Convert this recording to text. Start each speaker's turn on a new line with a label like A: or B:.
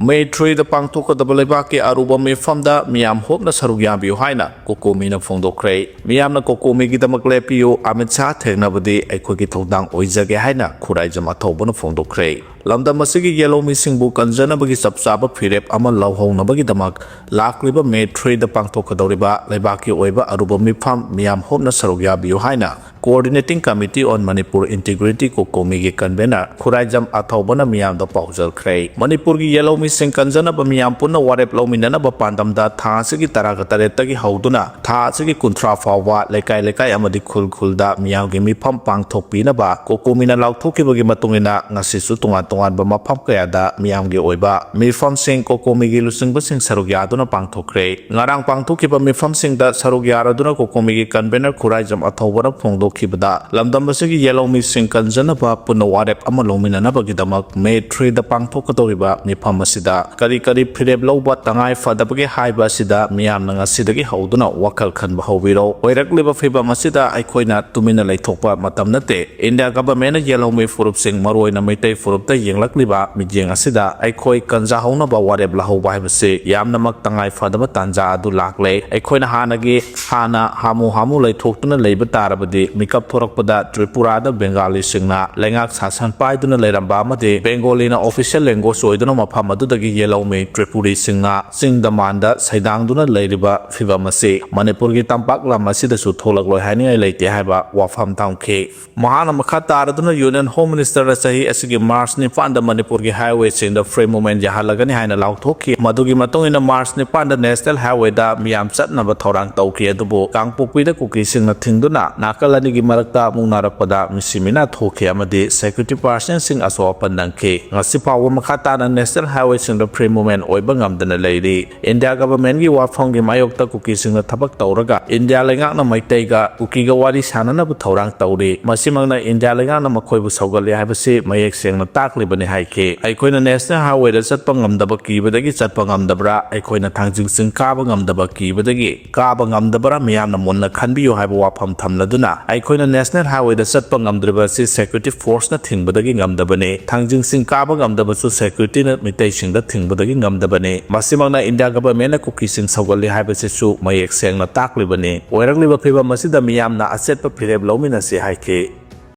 A: May 3 the pangthok the Leibak Aruba Mifam Miam Hope na Sarugyabi Haina, COCOMI na Fondokre, Miam na COCOMI Gidamaklepio, Amitsa, Tegnabadi, Equikitodang Oizage Haina, Kurajama Tobon Fondokre. Lambda Masigi Yellow Missing Book and Zanabagi Subsaba Pirep Ama Lau Nabagi Damak, LAKLIBA May 3 the pangthok Doriba, Leibak oiba Aruba Mifam Miam Hope na Sarugyabi Haina. Coordinating Committee on Manipur Integrity COCOMI convener Khurajam Athobana Miam the Pausal Cray. Manipur Yellow Missing Kanjana Bamiam Puna Warep Lominana Bapandam da Tasiki Tarakaretaki Hauduna, Tasiki Kuntra Fawa, Lekai Amadi Kulda, Miam Gimi Pampang Topina Ba, COCOMINA Lautoki Matungina, Nasisu Tungan Bama Pampkayada, Miamgi oiba, Mifam Sing COCOMI Lusing Basing Sarugyaduna Pangtokre, Narang Pangtoki Mifam Sing that Sarugyaduna COCOMI convener Khurajam Athobana Pongdo Kibada, Lamdambasigi Yellow Missing Kanjanaba, Punawarep Amalominanabagidamak, May 3 the Pangtokadoriba, Nipamasida, Kari Pireblo, but Tangai Fadabagi High Basida, Miam Nangasidagi Hauduna, Wakal Kan Bahoviro, LAKLIBA Fiba Masida, Ikoina, Tumina Topa, Matamnate, India Gabamena Yellow May Furup Sing Maroina Mete Furupta, Yang LAKLIBA, Mijing Asida, Ikoi Kanzahona Bawareb Laho Bibase, Yam Namak Tangai Fadaba Tanja, do Lakle, Ikoina Hanagi, Hana, Hamu Lay Tokuna Labor Tarabadi. Mikap Thorakpada, Tripurada, Bengali Singna, Lengak Sasan Paiduna Lerambama de Bengalina official language Soidana Mapamadu the Yellow May, Tripuri Singna, Sing Damanda, Saidangduna Ladiba, Fivamase, Manipurgi Tampak Lamasida Sutola Lohani, Late Haba, Wafam Town K. Mahana Makata Aduna Union Home Minister Rasahi Asigi Mars Nipanda Manipurgi Highways in the frame moment Yahalagani Hina Lautoki, Madugi Matong in the Mars Nipanda National Highway da Miam Satnaba Torang Toki Adubo, Kangpupi the cookies in the Tinduna, Nakala Marakta Munarapada Missimina Toki Amadi, Security Person Sing Aso Pandanke, Nasipa Wamakata and National Highways in the pre-moment Oibangam than a lady. India government give Wafongi Mayokta cookies in the Tabak Tauraga, India Langana Maitega, Ukigawadi Sanana Torang Tauri, Masimana India Langana Makoibu Sogali Habasi, Mayek Sing the Taklibani Haike. I coin a National Highway the Satpangam the Baki, but the Satpangam the Bra, I coin a Tangjing Sing Kabangam the Baki, but the Kabangam the Bra Miana Mona can be you have Wapam Tamladuna. I coin a National Highway the Satpangam the Basi Security Force na thing but the Gingam the Bane, Tangjing Sing Kabangam the Basu Security Mutation the thing but the Gingam the Bane, Masimana India government cookies in Sogali Habasu, Mayek Sang na Taklibane, or LAKLIBA Masida Miam na Asset Pireb Lomina si Haike.